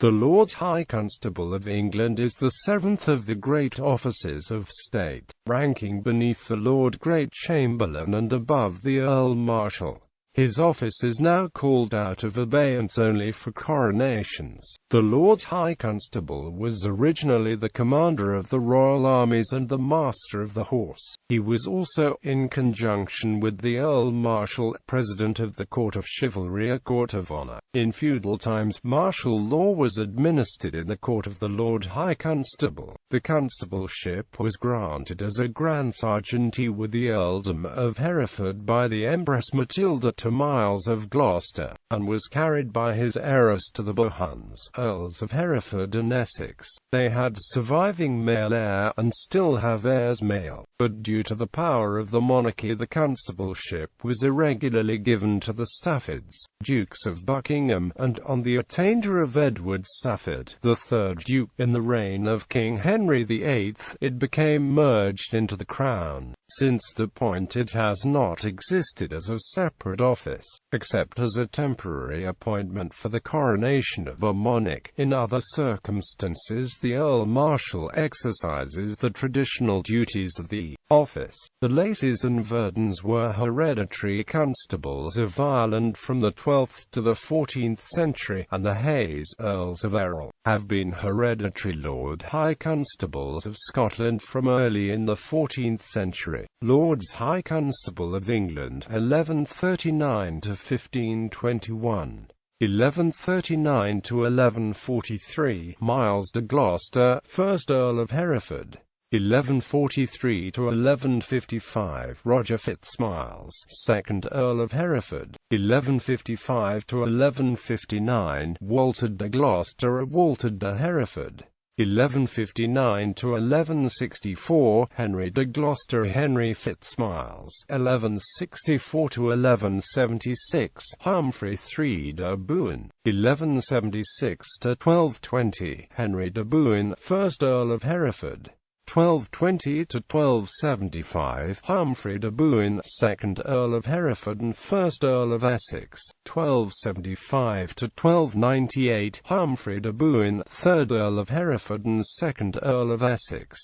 The Lord High Constable of England is the seventh of the great offices of state, ranking beneath the Lord Great Chamberlain and above the Earl Marshal. His office is now called out of abeyance only for coronations. The Lord High Constable was originally the commander of the royal armies and the master of the horse. He was also, in conjunction with the Earl Marshal, president of the Court of Chivalry, a court of honor. In feudal times, martial law was administered in the court of the Lord High Constable. The constableship was granted as a grand sergeantcy with the earldom of Hereford by the Empress Matilda to Miles of Gloucester, and was carried by his heiress to the Bohuns, Earls of Hereford and Essex. They had surviving male heir, and still have heirs male, but due to the power of the monarchy the constableship was irregularly given to the Staffords, Dukes of Buckingham, and, on the attainder of Edward Stafford, the third Duke, in the reign of King Henry VIII, it became merged into the Crown. Since that point it has not existed as a separate office, except as a temporary appointment for the coronation of a monarch. In other circumstances the Earl Marshal exercises the traditional duties of the office. The Lacys and Verdons were hereditary constables of Ireland from the 12th to the 14th century, and the Hayes, Earls of Errol, have been hereditary Lord High Constables of Scotland from early in the 14th century. Lords High Constable of England, 1139 to 1521. 1139 to 1143, Miles de Gloucester, 1st Earl of Hereford. 1143 to 1155, Roger Fitzmiles, 2nd Earl of Hereford. 1155 to 1159, Walter de Gloucester, Walter de Hereford. 1159 to 1164, Henry de Gloucester, Henry Fitzmiles. 1164 to 1176, Humphrey III de Bohun. 1176 to 1220, Henry de Bohun, 1st Earl of Hereford. 1220 to 1275, Humphrey de Bohun, 2nd Earl of Hereford and 1st Earl of Essex. 1275 to 1298, Humphrey de Bohun, 3rd Earl of Hereford and 2nd Earl of Essex.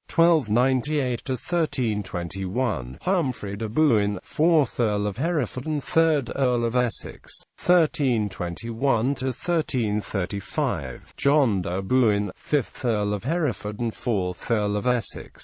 1298 to 1321, Humphrey de Bohun, 4th Earl of Hereford and 3rd Earl of Essex. 1321 to 1335, John de Bohun, 5th Earl of Hereford and 4th Earl of Essex.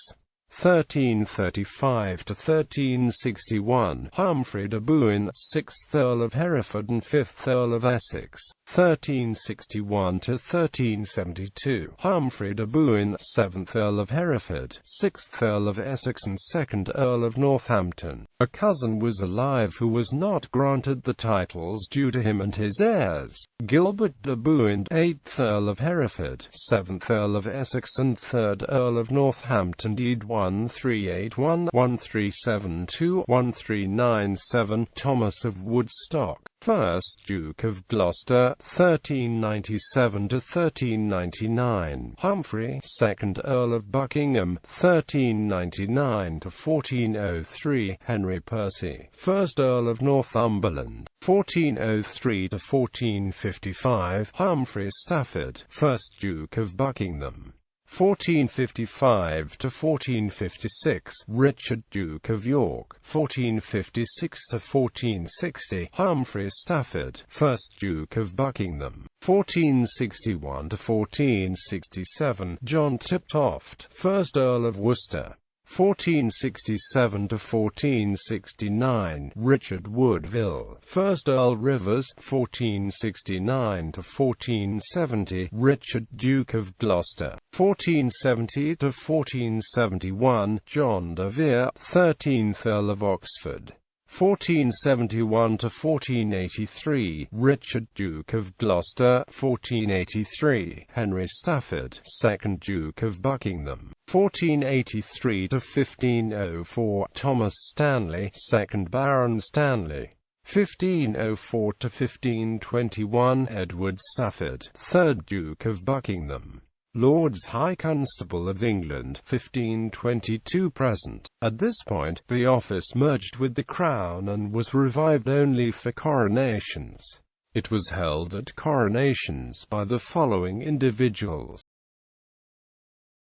1335 to 1361, Humphrey de Bohun, 6th Earl of Hereford and 5th Earl of Essex. 1361 to 1372, Humphrey de Bohun, 7th Earl of Hereford, 6th Earl of Essex and 2nd Earl of Northampton. A cousin was alive who was not granted the titles due to him and his heirs. Gilbert de Bohun, 8th Earl of Hereford, 7th Earl of Essex and 3rd Earl of Northampton. Deed 1381, 1372, 1397, Thomas of Woodstock, 1st Duke of Gloucester, 1397 to 1399, Humphrey, 2nd Earl of Buckingham, 1399 to 1403, Henry Percy, 1st Earl of Northumberland, 1403 to 1455, Humphrey Stafford, 1st Duke of Buckingham. 1455 to 1456, Richard Duke of York. 1456 to 1460, Humphrey Stafford, 1st Duke of Buckingham. 1461 to 1467, John Tiptoft, 1st Earl of Worcester. 1467 to 1469, Richard Woodville, 1st Earl Rivers. 1469 to 1470, Richard Duke of Gloucester. 1470 to 1471, John de Vere, 13th Earl of Oxford. 1471 to 1483, Richard Duke of Gloucester. 1483, Henry Stafford, 2nd Duke of Buckingham. 1483 to 1504, Thomas Stanley, 2nd Baron Stanley. 1504 to 1521, Edward Stafford, 3rd Duke of Buckingham. Lords High Constable of England, 1522 present. At this point, the office merged with the Crown and was revived only for coronations. It was held at coronations by the following individuals: